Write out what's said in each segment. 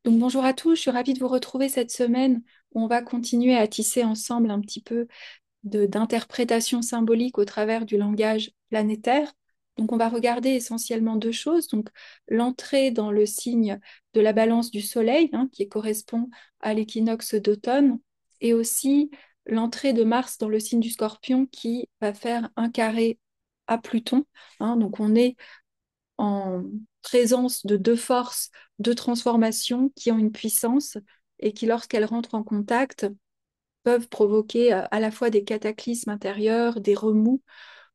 Donc bonjour à tous, je suis ravie de vous retrouver cette semaine où on va continuer à tisser ensemble un petit peu d'interprétation symbolique au travers du langage planétaire. Donc on va regarder essentiellement deux choses. Donc l'entrée dans le signe de la balance du Soleil, qui correspond à l'équinoxe d'automne, et aussi l'entrée de Mars dans le signe du Scorpion qui va faire un carré à Pluton. Donc on est en présence de deux forces de transformation qui ont une puissance et qui, lorsqu'elles rentrent en contact, peuvent provoquer à la fois des cataclysmes intérieurs, des remous,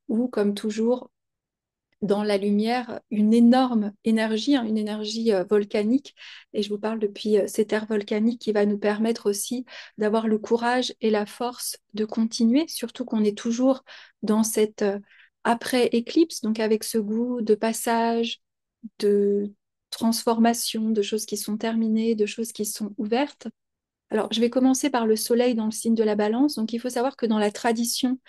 ou, comme toujours, dans la lumière, une énorme énergie, une énergie volcanique. Et je vous parle depuis cette ère volcanique qui va nous permettre aussi d'avoir le courage et la force de continuer, surtout qu'on est toujours dans cette après-éclipse, donc avec ce goût de passage, de transformation, de choses qui sont terminées, de choses qui sont ouvertes. Alors, je vais commencer par le soleil dans le signe de la balance. Donc, il faut savoir que dans la tradition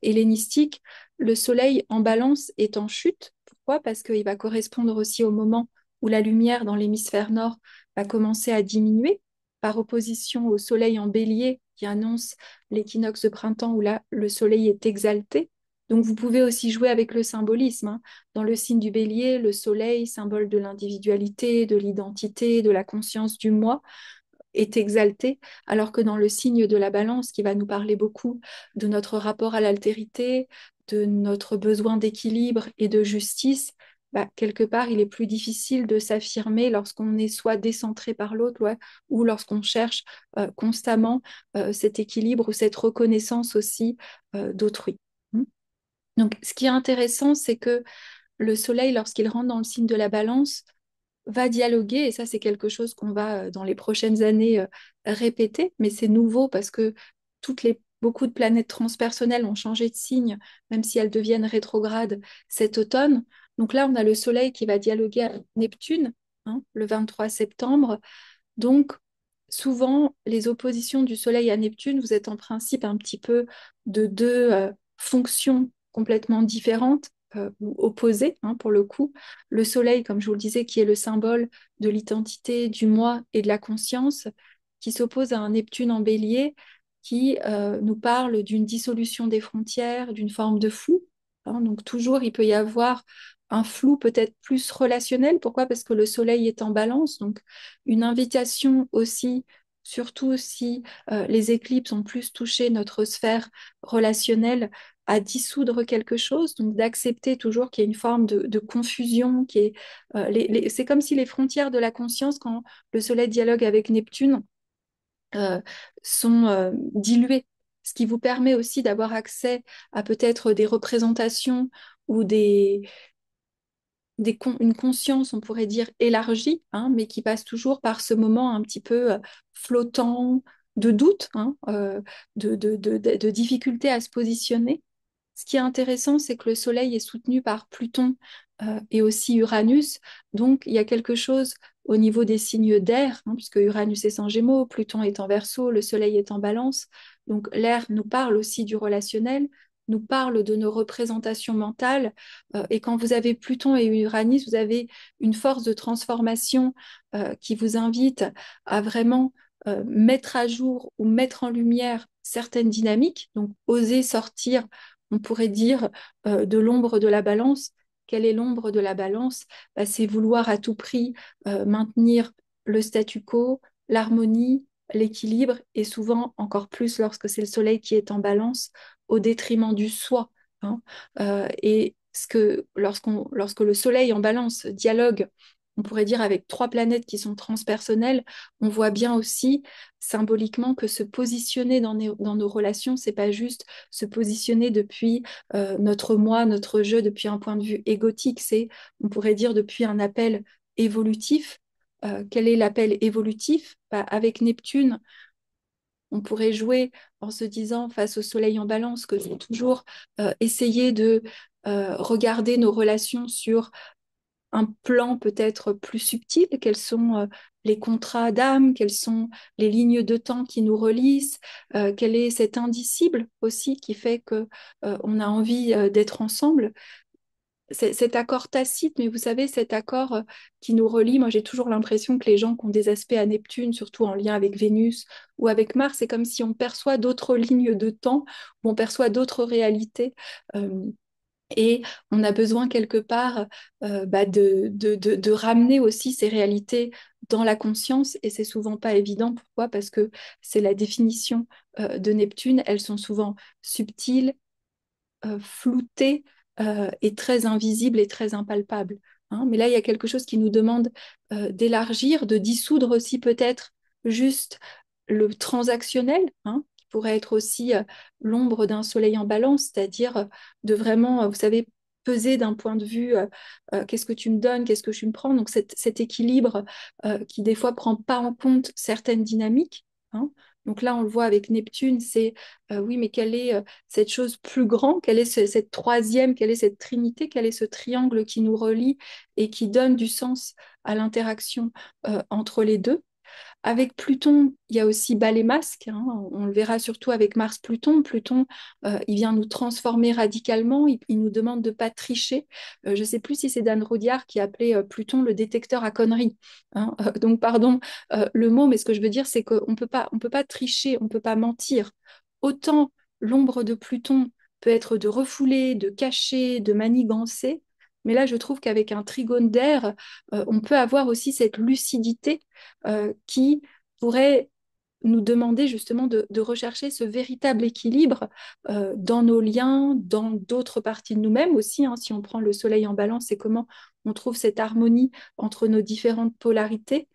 hellénistique, le soleil en balance est en chute. Pourquoi? Parce qu'il va correspondre aussi au moment où la lumière dans l'hémisphère nord va commencer à diminuer, par opposition au soleil en bélier qui annonce l'équinoxe de printemps où là, le soleil est exalté. Donc, vous pouvez aussi jouer avec le symbolisme. Dans le signe du bélier, le soleil, symbole de l'individualité, de l'identité, de la conscience du moi, est exalté, alors que dans le signe de la balance, qui va nous parler beaucoup de notre rapport à l'altérité, de notre besoin d'équilibre et de justice, quelque part, il est plus difficile de s'affirmer lorsqu'on est soit décentré par l'autre, ouais, ou lorsqu'on cherche constamment cet équilibre ou cette reconnaissance aussi d'autrui. Donc, ce qui est intéressant, c'est que le soleil, lorsqu'il rentre dans le signe de la balance, va dialoguer, et ça c'est quelque chose qu'on va dans les prochaines années répéter, mais c'est nouveau parce que beaucoup de planètes transpersonnelles ont changé de signe, même si elles deviennent rétrogrades cet automne. Donc là, on a le Soleil qui va dialoguer avec Neptune, le 23 septembre. Donc, souvent, les oppositions du Soleil à Neptune, vous êtes en principe un petit peu de deux fonctions complètement différentes ou opposées, pour le coup. Le Soleil, comme je vous le disais, qui est le symbole de l'identité, du moi et de la conscience, qui s'oppose à un Neptune en bélier qui nous parle d'une dissolution des frontières, d'une forme de flou. Donc toujours, il peut y avoir un flou peut-être plus relationnel. Pourquoi? Parce que le Soleil est en balance, donc une invitation aussi, surtout si les éclipses ont plus touché notre sphère relationnelle, à dissoudre quelque chose, donc d'accepter toujours qu'il y a une forme de confusion, c'est comme si les frontières de la conscience, quand le Soleil dialogue avec Neptune, euh, sont diluées, ce qui vous permet aussi d'avoir accès à peut-être des représentations ou une conscience, on pourrait dire, élargie, mais qui passe toujours par ce moment un petit peu flottant, de doute, de difficulté à se positionner. Ce qui est intéressant, c'est que le Soleil est soutenu par Pluton et aussi Uranus. Donc, il y a quelque chose au niveau des signes d'air, puisque Uranus est en Gémeaux, Pluton est en Verseau, le Soleil est en Balance. Donc, l'air nous parle aussi du relationnel, nous parle de nos représentations mentales. Et quand vous avez Pluton et Uranus, vous avez une force de transformation qui vous invite à vraiment mettre à jour ou mettre en lumière certaines dynamiques, donc oser sortir, on pourrait dire, de l'ombre de la balance. Quelle est l'ombre de la balance? C'est vouloir à tout prix maintenir le statu quo, l'harmonie, l'équilibre, et souvent encore plus lorsque c'est le soleil qui est en balance, au détriment du soi. Et lorsque le soleil en balance dialogue, on pourrait dire avec trois planètes qui sont transpersonnelles, on voit bien aussi symboliquement que se positionner dans nos relations, c'est pas juste se positionner depuis notre moi, notre jeu, depuis un point de vue égotique, c'est, on pourrait dire, depuis un appel évolutif. Quel est l'appel évolutif? Avec Neptune, on pourrait jouer en se disant face au soleil en balance que c'est toujours essayer de regarder nos relations sur un plan peut-être plus subtil, quels sont les contrats d'âme, quelles sont les lignes de temps qui nous relient, quel est cet indicible aussi qui fait que on a envie d'être ensemble. cet accord tacite, mais vous savez, cet accord qui nous relie, moi j'ai toujours l'impression que les gens qui ont des aspects à Neptune, surtout en lien avec Vénus ou avec Mars, c'est comme si on perçoit d'autres lignes de temps, ou on perçoit d'autres réalités. Euh, et on a besoin quelque part de ramener aussi ces réalités dans la conscience, et c'est souvent pas évident. Pourquoi? Parce que c'est la définition de Neptune, elles sont souvent subtiles, flouté et très invisible et très impalpable. Hein. Mais là, il y a quelque chose qui nous demande d'élargir, de dissoudre aussi peut-être juste le transactionnel, hein, qui pourrait être aussi l'ombre d'un soleil en balance, c'est-à-dire de vraiment, vous savez, peser d'un point de vue qu'est-ce que tu me donnes, qu'est-ce que je me prends. Donc cet équilibre qui des fois prend pas en compte certaines dynamiques. Hein. Donc là, on le voit avec Neptune, c'est oui, mais quelle est cette chose plus grande, quelle est cette troisième, quelle est cette trinité, quel est ce triangle qui nous relie et qui donne du sens à l'interaction entre les deux. Avec Pluton, il y a aussi bas les masques, hein, on le verra surtout avec Mars-Pluton. Pluton, il vient nous transformer radicalement, il nous demande de ne pas tricher. Je ne sais plus si c'est Dan Rodiard qui appelait Pluton le détecteur à conneries. Hein. Donc, pardon le mot, mais ce que je veux dire, c'est qu'on peut pas tricher, on ne peut pas mentir. Autant l'ombre de Pluton peut être de refouler, de cacher, de manigancer, mais là, je trouve qu'avec un trigone d'air, on peut avoir aussi cette lucidité qui pourrait nous demander justement de rechercher ce véritable équilibre dans nos liens, dans d'autres parties de nous-mêmes aussi. Hein. Si on prend le soleil en balance, c'est comment on trouve cette harmonie entre nos différentes polarités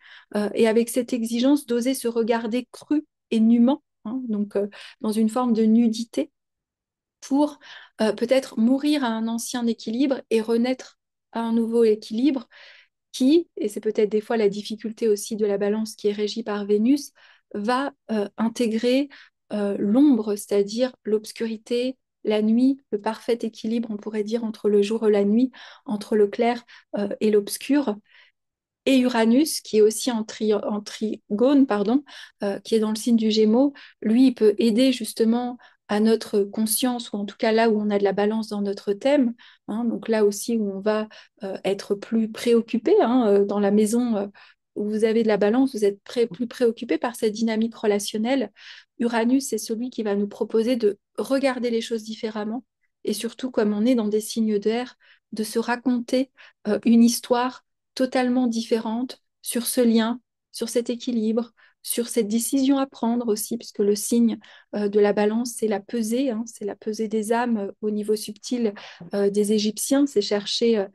et avec cette exigence d'oser se regarder cru et nûment, hein, donc dans une forme de nudité pour peut-être mourir à un ancien équilibre et renaître à un nouveau équilibre qui, et c'est peut-être des fois la difficulté aussi de la balance qui est régie par Vénus, va intégrer l'ombre, c'est-à-dire l'obscurité, la nuit, le parfait équilibre, on pourrait dire, entre le jour et la nuit, entre le clair et l'obscur. Et Uranus, qui est aussi en trigone, pardon, qui est dans le signe du Gémeaux, lui, il peut aider justement à notre conscience, ou en tout cas là où on a de la balance dans notre thème, hein, donc là aussi où on va être plus préoccupé, hein, dans la maison où vous avez de la balance, vous êtes plus préoccupé par cette dynamique relationnelle. Uranus, c'est celui qui va nous proposer de regarder les choses différemment, et surtout, comme on est dans des signes d'air, de se raconter une histoire totalement différente sur ce lien, sur cet équilibre, sur cette décision à prendre aussi, puisque le signe de la balance, c'est la pesée, hein, c'est la pesée des âmes au niveau subtil des Égyptiens, c'est chercher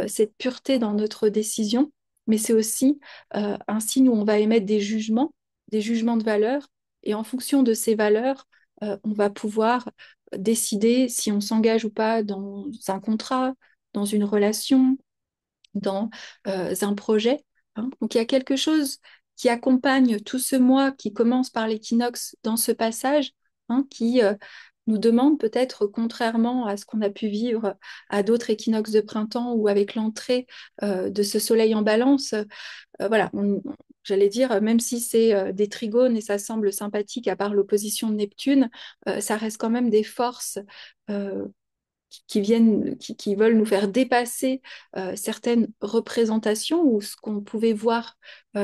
cette pureté dans notre décision, mais c'est aussi un signe où on va émettre des jugements de valeur, et en fonction de ces valeurs, on va pouvoir décider si on s'engage ou pas dans un contrat, dans une relation, dans un projet. Hein. Donc il y a quelque chose qui accompagne tout ce mois qui commence par l'équinoxe dans ce passage, hein, qui nous demande peut-être, contrairement à ce qu'on a pu vivre à d'autres équinoxes de printemps ou avec l'entrée de ce soleil en balance, voilà, j'allais dire, même si c'est des trigones et ça semble sympathique à part l'opposition de Neptune, ça reste quand même des forces euh, qui veulent nous faire dépasser certaines représentations ou ce qu'on pouvait voir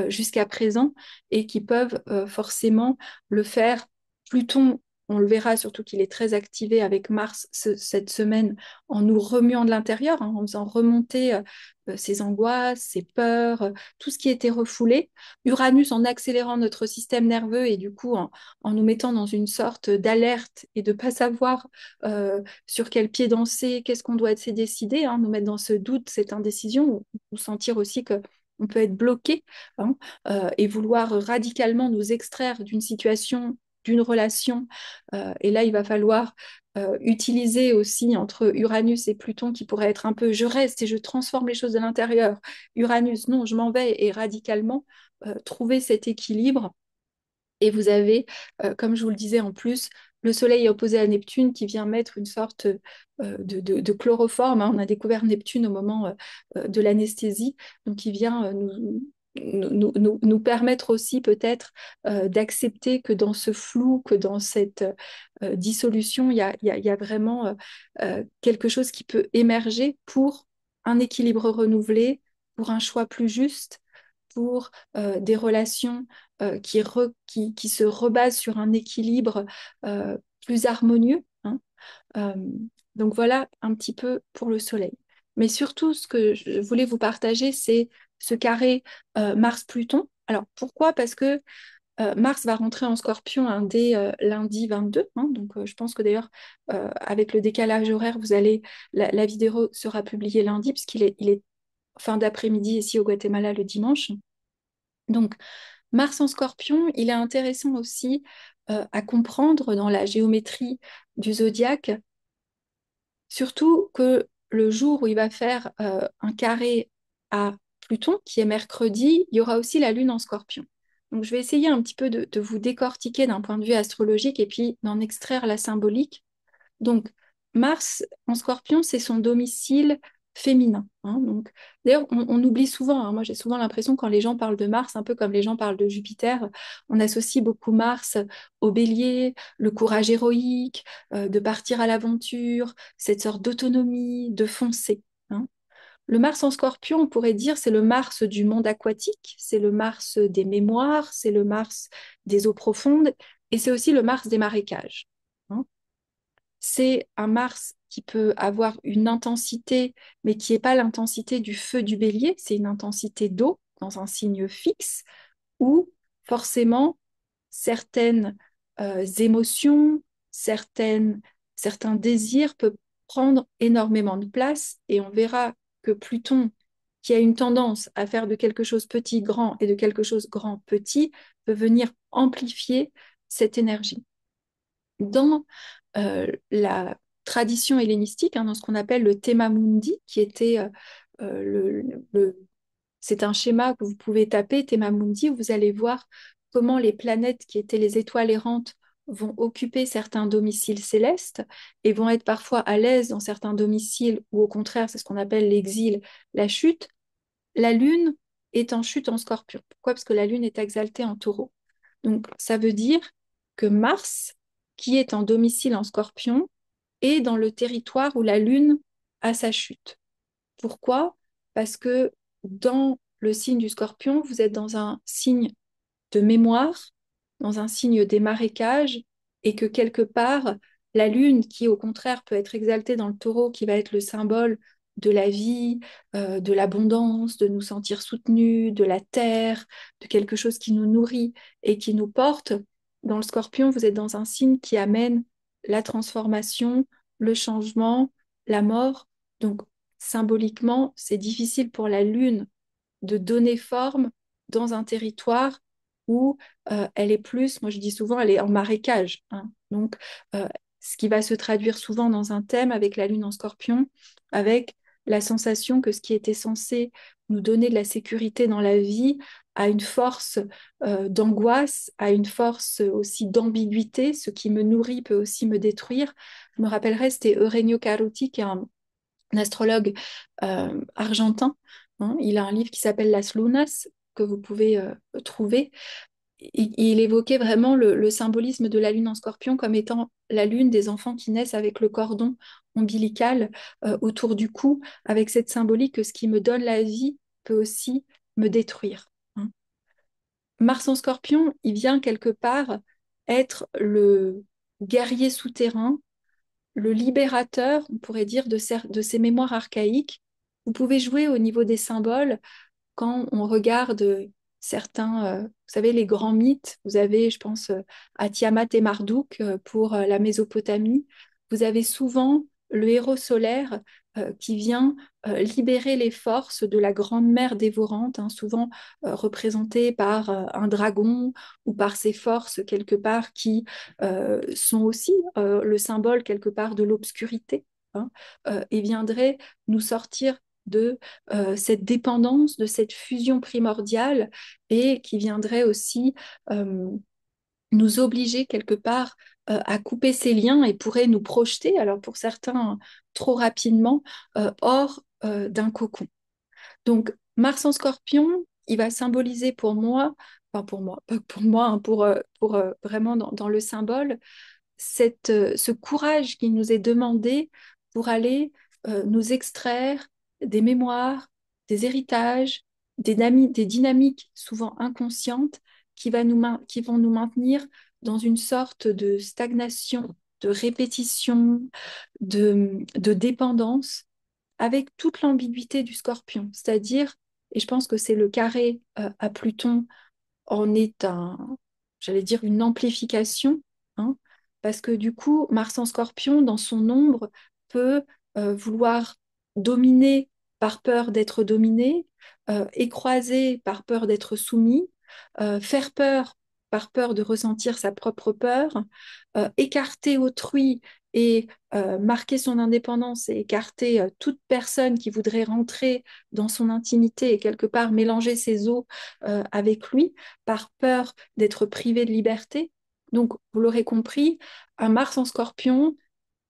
jusqu'à présent et qui peuvent forcément le faire. Pluton, on le verra surtout qu'il est très activé avec Mars cette semaine en nous remuant de l'intérieur, hein, en faisant remonter ses angoisses, ses peurs, tout ce qui était refoulé. Uranus en accélérant notre système nerveux et du coup en nous mettant dans une sorte d'alerte et de pas savoir sur quel pied danser, qu'est-ce qu'on doit se décider, hein, nous mettre dans ce doute, cette indécision, ou sentir aussi que on peut être bloqué, hein, et vouloir radicalement nous extraire d'une situation, d'une relation. Et là, il va falloir utiliser aussi entre Uranus et Pluton qui pourrait être un peu je reste et je transforme les choses de l'intérieur. Uranus, non, je m'en vais et radicalement trouver cet équilibre et vous avez, comme je vous le disais en plus, le Soleil est opposé à Neptune qui vient mettre une sorte de chloroforme. Hein. On a découvert Neptune au moment de l'anesthésie, donc il vient nous permettre aussi peut-être d'accepter que dans ce flou, que dans cette dissolution, il y a vraiment quelque chose qui peut émerger pour un équilibre renouvelé, pour un choix plus juste, pour des relations qui se rebasent sur un équilibre plus harmonieux, hein. Euh, donc voilà un petit peu pour le Soleil. Mais surtout, ce que je voulais vous partager, c'est ce carré Mars-Pluton. Alors pourquoi? Parce que Mars va rentrer en Scorpion dès lundi 22, hein. Donc je pense que d'ailleurs, avec le décalage horaire, la vidéo sera publiée lundi, puisqu'il est fin d'après-midi ici au Guatemala le dimanche. Donc Mars en Scorpion, il est intéressant aussi à comprendre dans la géométrie du zodiaque. Surtout que le jour où il va faire un carré à Pluton, qui est mercredi, il y aura aussi la Lune en Scorpion. Donc je vais essayer un petit peu de vous décortiquer d'un point de vue astrologique et puis d'en extraire la symbolique. Donc, Mars en Scorpion, c'est son domicile féminin, hein. Donc, d'ailleurs, on oublie souvent, hein. Moi, j'ai souvent l'impression quand les gens parlent de Mars, un peu comme les gens parlent de Jupiter, on associe beaucoup Mars au Bélier, le courage héroïque, de partir à l'aventure, cette sorte d'autonomie, de foncer, hein. Le Mars en Scorpion, on pourrait dire, c'est le Mars du monde aquatique, c'est le Mars des mémoires, c'est le Mars des eaux profondes, et c'est aussi le Mars des marécages, hein. C'est un Mars qui peut avoir une intensité, mais qui n'est pas l'intensité du feu du bélier, c'est une intensité d'eau dans un signe fixe, où forcément certaines émotions, certains désirs peuvent prendre énormément de place, et on verra que Pluton, qui a une tendance à faire de quelque chose petit grand et de quelque chose grand petit, peut venir amplifier cette énergie. Dans la tradition hellénistique, hein, dans ce qu'on appelle le Thema Mundi, qui était c'est un schéma que vous pouvez taper, Thema Mundi, où vous allez voir comment les planètes qui étaient les étoiles errantes vont occuper certains domiciles célestes et vont être parfois à l'aise dans certains domiciles, ou au contraire, c'est ce qu'on appelle l'exil, la chute. La Lune est en chute en Scorpion. Pourquoi? Parce que la Lune est exaltée en Taureau. Donc, ça veut dire que Mars, qui est en domicile en Scorpion, est dans le territoire où la Lune a sa chute. Pourquoi? Parce que dans le signe du Scorpion, vous êtes dans un signe de mémoire, dans un signe des marécages, et que quelque part, la lune, qui au contraire peut être exaltée dans le taureau, qui va être le symbole de la vie, de l'abondance, de nous sentir soutenus, de la terre, de quelque chose qui nous nourrit et qui nous porte, dans le scorpion, vous êtes dans un signe qui amène la transformation, le changement, la mort. Donc, symboliquement, c'est difficile pour la lune de donner forme dans un territoire où elle est plus, moi je dis souvent, elle est en marécage, hein. Donc, euh, ce qui va se traduire souvent dans un thème avec la lune en scorpion, avec la sensation que ce qui était censé nous donner de la sécurité dans la vie a une force d'angoisse, a une force aussi d'ambiguïté. Ce qui me nourrit peut aussi me détruire. Je me rappellerai, c'était Eugenio Caruti, qui est un astrologue argentin, hein. Il a un livre qui s'appelle Las Lunas, que vous pouvez trouver. Il évoquait vraiment le symbolisme de la lune en scorpion comme étant la lune des enfants qui naissent avec le cordon ombilical autour du cou, avec cette symbolique que ce qui me donne la vie peut aussi me détruire, hein. Mars en scorpion, il vient quelque part être le guerrier souterrain, le libérateur, on pourrait dire, de ces mémoires archaïques. Vous pouvez jouer au niveau des symboles quand on regarde certains, vous savez, les grands mythes. Vous avez, je pense, à Tiamat et Marduk pour la Mésopotamie. Vous avez souvent le héros solaire qui vient libérer les forces de la grande mère dévorante, hein, souvent représentée par un dragon ou par ses forces quelque part qui sont aussi le symbole quelque part de l'obscurité, hein, et viendrait nous sortir de cette dépendance, de cette fusion primordiale, et qui viendrait aussi euh, nous obliger quelque part à couper ces liens et pourrait nous projeter, alors pour certains trop rapidement, hors d'un cocon. Donc Mars en Scorpion, il va symboliser pour moi, enfin pour moi, pas pour moi, hein, pour vraiment dans le symbole, ce courage qui nous est demandé pour aller nous extraire des mémoires, des héritages, des dynamiques souvent inconscientes qui vont nous maintenir dans une sorte de stagnation, de répétition, de dépendance, avec toute l'ambiguïté du scorpion. C'est-à-dire, et je pense que c'est le carré à Pluton en est j'allais dire, une amplification, hein, parce que du coup, Mars en Scorpion, dans son ombre, peut vouloir dominer par peur d'être dominé, écraser par peur d'être soumis, faire peur par peur de ressentir sa propre peur, écarter autrui et marquer son indépendance et écarter toute personne qui voudrait rentrer dans son intimité et quelque part mélanger ses os avec lui par peur d'être privé de liberté. Donc, vous l'aurez compris, un Mars en Scorpion,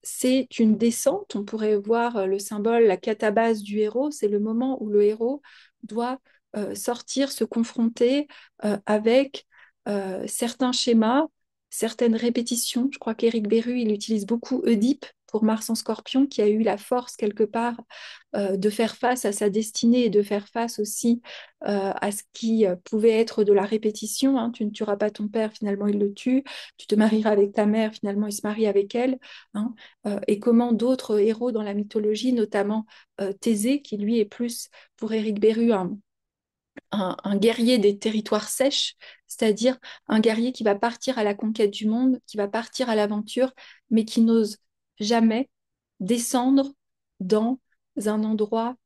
c'est une descente. On pourrait voir le symbole, la catabase du héros. C'est le moment où le héros doit sortir, se confronter avec certains schémas, certaines répétitions. Je crois qu'Éric Berru, il utilise beaucoup Oedipe pour Mars en Scorpion, qui a eu la force quelque part de faire face à sa destinée et de faire face aussi à ce qui pouvait être de la répétition. Hein. Tu ne tueras pas ton père, finalement il le tue. Tu te marieras avec ta mère, finalement il se marie avec elle. Hein. Et comment d'autres héros dans la mythologie, notamment Thésée, qui lui est plus pour Éric Berru un guerrier des territoires sèches, c'est-à-dire un guerrier qui va partir à la conquête du monde, qui va partir à l'aventure, mais qui n'ose jamais descendre dans un endroit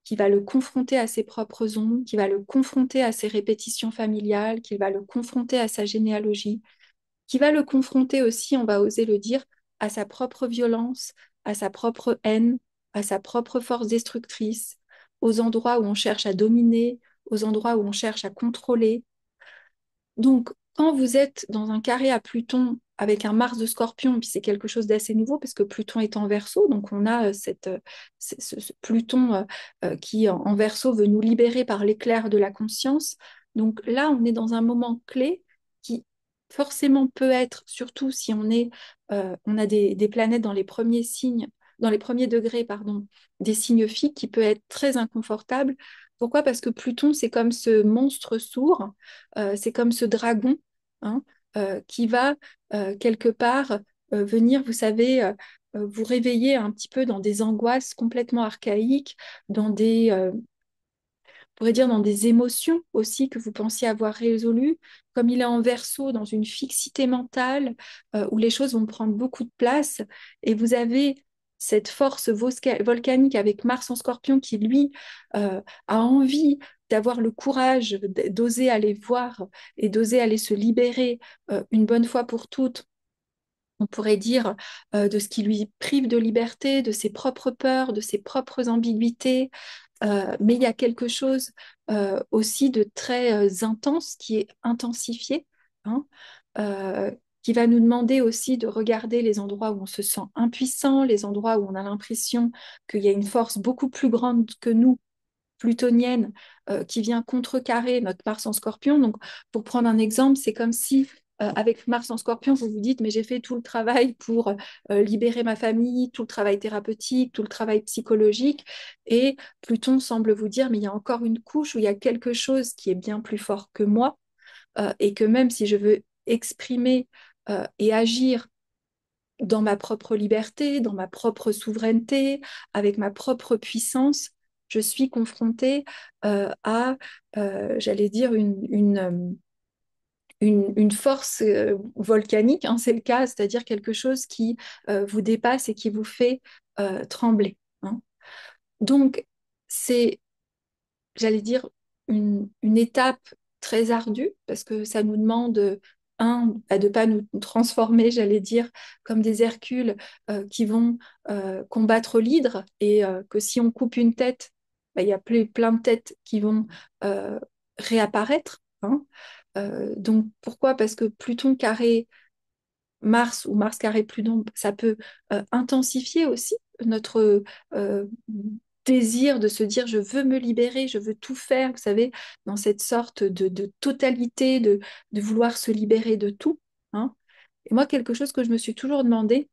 qui va le confronter à ses propres ombres, qui va le confronter à ses répétitions familiales, qui va le confronter à sa généalogie, qui va le confronter aussi, on va oser le dire, à sa propre violence, à sa propre haine, à sa propre force destructrice, aux endroits où on cherche à dominer, aux endroits où on cherche à contrôler. Donc, quand vous êtes dans un carré à Pluton avec un Mars de Scorpion, puis c'est quelque chose d'assez nouveau parce que Pluton est en Verseau, donc on a ce Pluton qui en Verseau veut nous libérer par l'éclair de la conscience. Donc là, on est dans un moment clé qui forcément peut être, surtout si on a des planètes dans les premiers signes, dans les premiers degrés, pardon, des signes fixes, qui peut être très inconfortable. Pourquoi? Parce que Pluton, c'est comme ce monstre sourd, c'est comme ce dragon, hein, qui va quelque part venir, vous savez, vous réveiller un petit peu dans des angoisses complètement archaïques, on pourrait dire dans des émotions aussi que vous pensiez avoir résolues, comme il est en verso, dans une fixité mentale où les choses vont prendre beaucoup de place, et vous avez cette force volcanique avec Mars en Scorpion qui, lui, a envie d'avoir le courage d'oser aller voir et d'oser aller se libérer une bonne fois pour toutes, on pourrait dire, de ce qui lui prive de liberté, de ses propres peurs, de ses propres ambiguïtés, mais il y a quelque chose aussi de très intense qui est intensifié, hein, euh, qui va nous demander aussi de regarder les endroits où on se sent impuissant, les endroits où on a l'impression qu'il y a une force beaucoup plus grande que nous, plutonienne, qui vient contrecarrer notre Mars en Scorpion. Donc, pour prendre un exemple, c'est comme si avec Mars en Scorpion, vous vous dites, mais j'ai fait tout le travail pour libérer ma famille, tout le travail thérapeutique, tout le travail psychologique, et Pluton semble vous dire, mais il y a encore une couche où il y a quelque chose qui est bien plus fort que moi, et que même si je veux exprimer et agir dans ma propre liberté, dans ma propre souveraineté, avec ma propre puissance, je suis confrontée à, j'allais dire, une force volcanique, hein, c'est le cas, c'est-à-dire quelque chose qui vous dépasse et qui vous fait trembler. Hein. Donc, c'est, j'allais dire, une étape très ardue parce que ça nous demande, de ne pas nous transformer, j'allais dire, comme des Hercules qui vont combattre l'hydre et que si on coupe une tête, bah, il y a plein de têtes qui vont réapparaître. Hein. Donc pourquoi? Parce que Pluton carré Mars ou Mars carré Pluton, ça peut intensifier aussi notre désir de se dire je veux me libérer, je veux tout faire, vous savez, dans cette sorte de totalité, de vouloir se libérer de tout. Hein. Et moi, quelque chose que je me suis toujours demandé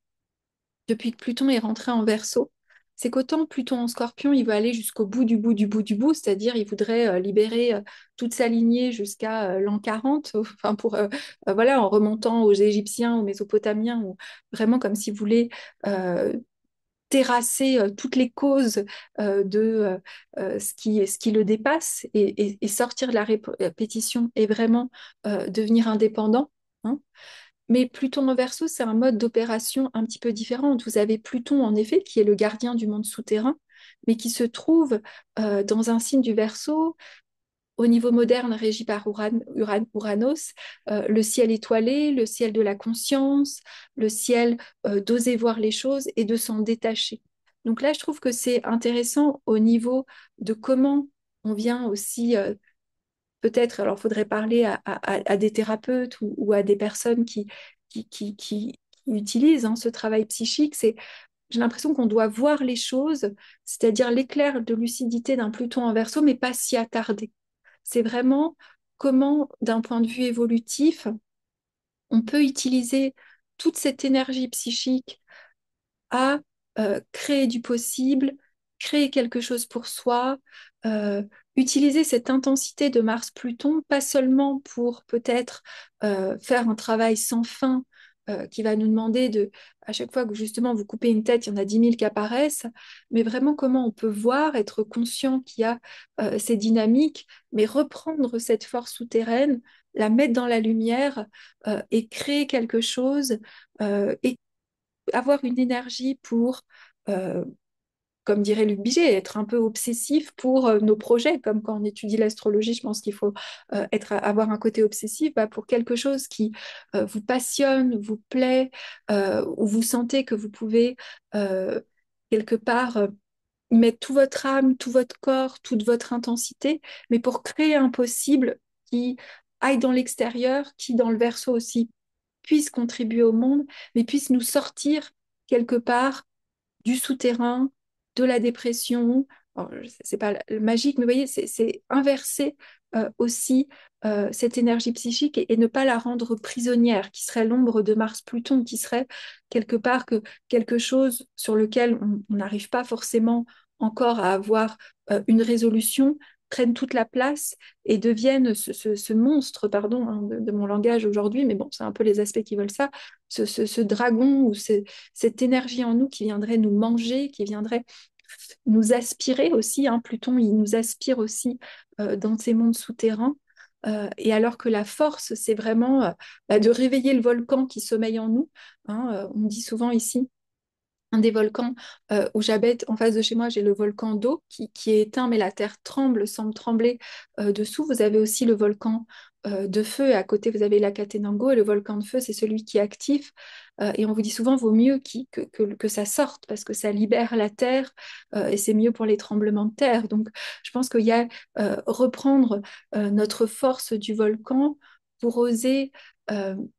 depuis que Pluton est rentré en Verseau, c'est qu'autant Pluton en Scorpion, il veut aller jusqu'au bout du bout du bout du bout, c'est-à-dire il voudrait libérer toute sa lignée jusqu'à l'an 40, enfin voilà, en remontant aux Égyptiens, aux Mésopotamiens, ou vraiment comme s'il voulait euh, terrasser toutes les causes de ce qui le dépasse et sortir de la répétition et vraiment devenir indépendant. Hein. Mais Pluton en Verseau, c'est un mode d'opération un petit peu différent. Vous avez Pluton, en effet, qui est le gardien du monde souterrain, mais qui se trouve dans un signe du Verseau, au niveau moderne, régi par Uranos, le ciel étoilé, le ciel de la conscience, le ciel d'oser voir les choses et de s'en détacher. Donc là, je trouve que c'est intéressant au niveau de comment on vient aussi peut-être, alors il faudrait parler à des thérapeutes ou à des personnes qui utilisent hein, ce travail psychique. J'ai l'impression qu'on doit voir les choses, c'est-à-dire l'éclair de lucidité d'un Pluton en Verseau, mais pas s'y attarder. C'est vraiment comment, d'un point de vue évolutif, on peut utiliser toute cette énergie psychique à créer du possible, créer quelque chose pour soi, euh, utiliser cette intensité de Mars-Pluton, pas seulement pour peut-être faire un travail sans fin qui va nous demander de, à chaque fois que justement vous coupez une tête, il y en a 10 000 qui apparaissent, mais vraiment comment on peut voir, être conscient qu'il y a ces dynamiques, mais reprendre cette force souterraine, la mettre dans la lumière et créer quelque chose et avoir une énergie pour, euh, comme dirait Luc Biget, être un peu obsessif pour nos projets, comme quand on étudie l'astrologie, je pense qu'il faut avoir un côté obsessif bah, pour quelque chose qui vous passionne, vous plaît, où vous sentez que vous pouvez euh, quelque part mettre tout votre âme, tout votre corps, toute votre intensité, mais pour créer un possible qui aille dans l'extérieur, qui dans le verso aussi puisse contribuer au monde, mais puisse nous sortir quelque part du souterrain, de la dépression. Alors, c'est pas magique, mais vous voyez, c'est inverser aussi cette énergie psychique et ne pas la rendre prisonnière, qui serait l'ombre de Mars-Pluton, qui serait quelque part quelque chose sur lequel on n'arrive pas forcément encore à avoir une résolution, prenne toute la place et devienne ce monstre, pardon, hein, de mon langage aujourd'hui, mais bon, c'est un peu les aspects qui veulent ça, ce dragon ou cette énergie en nous qui viendrait nous manger, qui viendrait nous aspirer aussi. Hein. Pluton, il nous aspire aussi dans ces mondes souterrains. Et alors que la force, c'est vraiment bah, de réveiller le volcan qui sommeille en nous. Hein. On dit souvent ici, un des volcans où j'habite en face de chez moi, j'ai le volcan d'eau qui est éteint, mais la terre tremble, semble trembler dessous. Vous avez aussi le volcan de feu, et à côté, vous avez l'Akatenango, et le volcan de feu, c'est celui qui est actif. Et on vous dit souvent, vaut mieux que ça sorte, parce que ça libère la terre, et c'est mieux pour les tremblements de terre. Donc, je pense qu'il y a reprendre notre force du volcan pour oser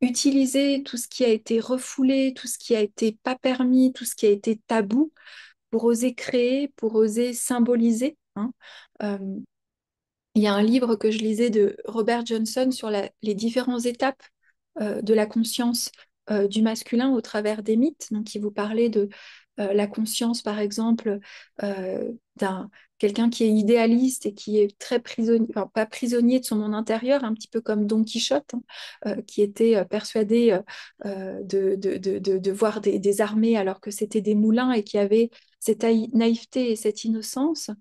utiliser tout ce qui a été refoulé, tout ce qui a été pas permis, tout ce qui a été tabou, pour oser créer, pour oser symboliser. Hein. Euh, il y a un livre que je lisais de Robert Johnson sur les différentes étapes de la conscience du masculin au travers des mythes. Donc, il vous parlait de la conscience, par exemple, d'un quelqu'un qui est idéaliste et qui est très prisonnier, enfin, pas prisonnier de son monde intérieur, un petit peu comme Don Quichotte, hein, qui était persuadé de voir des armées alors que c'était des moulins et qui avait cette naïveté et cette innocence.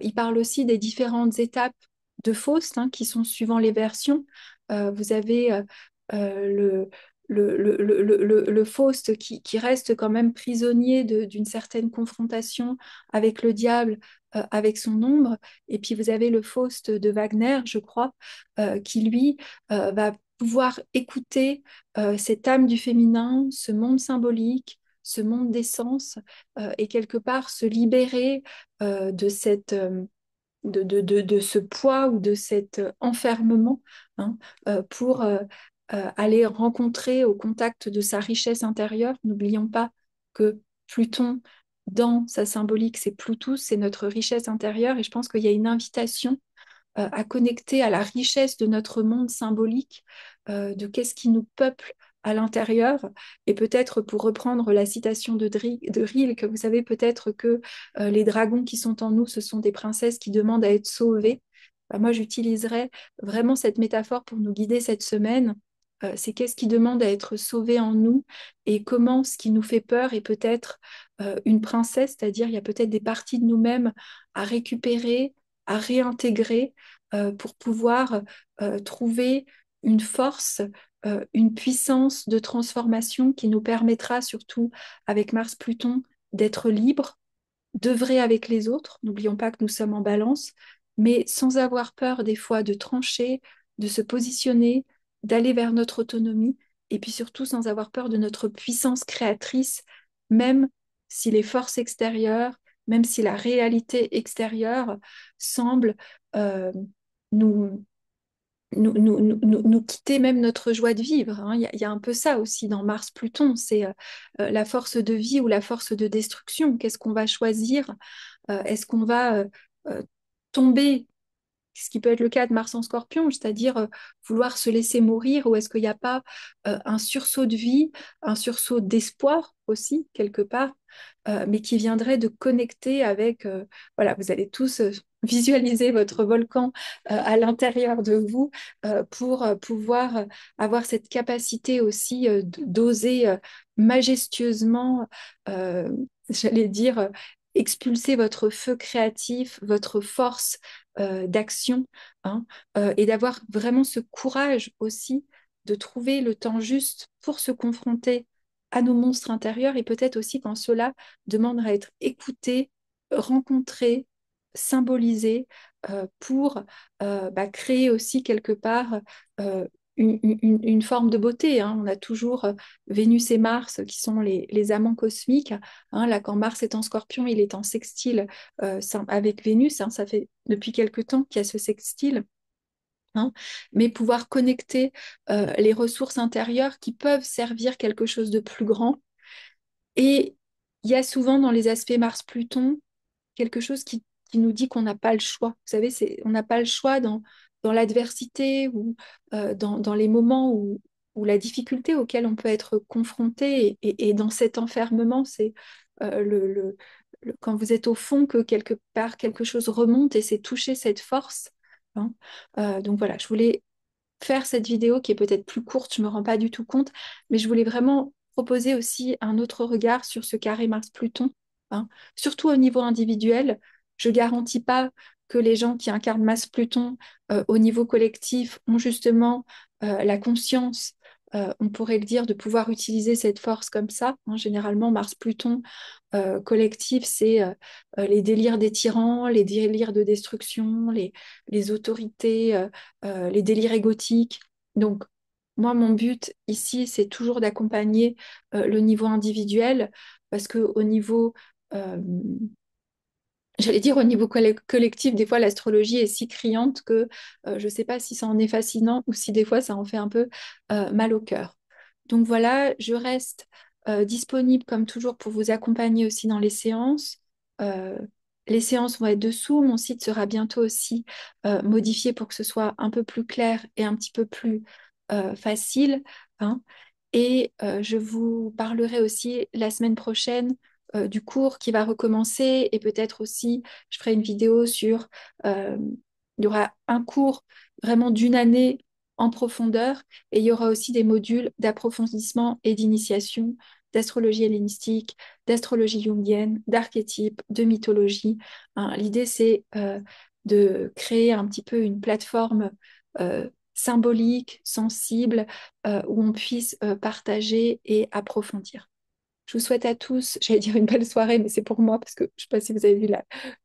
Il parle aussi des différentes étapes de Faust, hein, qui sont suivant les versions. Vous avez le, le Faust qui reste quand même prisonnier d'une certaine confrontation avec le diable, avec son ombre. Et puis vous avez le Faust de Wagner, je crois, qui lui va pouvoir écouter cette âme du féminin, ce monde symbolique, ce monde d'essence, et quelque part se libérer de de ce poids ou de cet enfermement hein, pour aller rencontrer au contact de sa richesse intérieure. N'oublions pas que Pluton, dans sa symbolique, c'est Plutus, c'est notre richesse intérieure et je pense qu'il y a une invitation à connecter à la richesse de notre monde symbolique, de qu'est-ce qui nous peuple à l'intérieur. Et peut-être pour reprendre la citation de Rilke, vous savez peut-être que les dragons qui sont en nous, ce sont des princesses qui demandent à être sauvées. Bah, moi, j'utiliserais vraiment cette métaphore pour nous guider cette semaine. C'est qu'est-ce qui demande à être sauvé en nous et comment ce qui nous fait peur est peut-être une princesse, c'est-à-dire il y a peut-être des parties de nous-mêmes à récupérer, à réintégrer pour pouvoir trouver une force, une puissance de transformation qui nous permettra surtout avec Mars-Pluton d'être libre, d'œuvrer avec les autres. N'oublions pas que nous sommes en balance, mais sans avoir peur des fois de trancher, de se positionner, d'aller vers notre autonomie, et puis surtout sans avoir peur de notre puissance créatrice, même si les forces extérieures, même si la réalité extérieure semble nous, nous quitter même notre joie de vivre. Hein. Il y a un peu ça aussi dans Mars-Pluton, c'est la force de vie ou la force de destruction. Qu'est-ce qu'on va choisir? Est-ce qu'on va euh, tomber, ce qui peut être le cas de Mars en Scorpion, c'est-à-dire vouloir se laisser mourir, ou est-ce qu'il n'y a pas un sursaut de vie, un sursaut d'espoir aussi, quelque part, mais qui viendrait de connecter avec, voilà, vous allez tous visualiser votre volcan à l'intérieur de vous pour pouvoir avoir cette capacité aussi d'oser majestueusement, euh, j'allais dire, expulser votre feu créatif, votre force d'action, hein, et d'avoir vraiment ce courage aussi de trouver le temps juste pour se confronter à nos monstres intérieurs et peut-être aussi quand cela demande à être écouté, rencontré, symbolisé pour créer aussi quelque part une forme de beauté. Hein. On a toujours Vénus et Mars qui sont les amants cosmiques. Hein. Là, quand Mars est en Scorpion, il est en sextile avec Vénus. Hein. Ça fait depuis quelque temps qu'il y a ce sextile. Hein, mais pouvoir connecter les ressources intérieures qui peuvent servir quelque chose de plus grand. Et il y a souvent dans les aspects Mars-Pluton quelque chose qui nous dit qu'on n'a pas le choix. Vous savez, on n'a pas le choix dans l'adversité ou dans les moments où la difficulté auquel on peut être confronté et dans cet enfermement, c'est euh, le, le- quand vous êtes au fond que quelque part quelque chose remonte et c'est toucher cette force. Hein. Donc voilà, je voulais faire cette vidéo qui est peut-être plus courte, je ne me rends pas du tout compte, mais je voulais vraiment proposer aussi un autre regard sur ce carré Mars-Pluton, hein. Surtout au niveau individuel. Je ne garantis pas que les gens qui incarnent Mars-Pluton au niveau collectif ont justement la conscience, on pourrait le dire, de pouvoir utiliser cette force comme ça. Hein. Généralement, Mars-Pluton collectif, c'est les délires des tyrans, les délires de destruction, les autorités, les délires égotiques. Donc, moi, mon but ici, c'est toujours d'accompagner le niveau individuel, parce que au niveau, euh, j'allais dire au niveau collectif, des fois l'astrologie est si criante que je ne sais pas si ça en est fascinant ou si des fois ça en fait un peu mal au cœur. Donc voilà, je reste disponible comme toujours pour vous accompagner aussi dans les séances. Euh, les séances vont être dessous. Mon site sera bientôt aussi modifié pour que ce soit un peu plus clair et un petit peu plus facile. Hein. Et je vous parlerai aussi la semaine prochaine du cours qui va recommencer et peut-être aussi je ferai une vidéo sur, euh, il y aura un cours vraiment d'une année en profondeur et il y aura aussi des modules d'approfondissement et d'initiation d'astrologie hellénistique, d'astrologie jungienne, d'archétypes, de mythologie. Hein, l'idée, c'est de créer un petit peu une plateforme symbolique, sensible, où on puisse partager et approfondir. Je vous souhaite à tous, j'allais dire une belle soirée, mais c'est pour moi parce que je ne sais pas si vous avez vu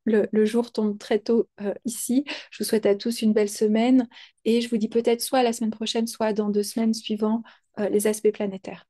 le jour tombe très tôt ici. Je vous souhaite à tous une belle semaine et je vous dis peut-être soit la semaine prochaine, soit dans 2 semaines suivant les aspects planétaires.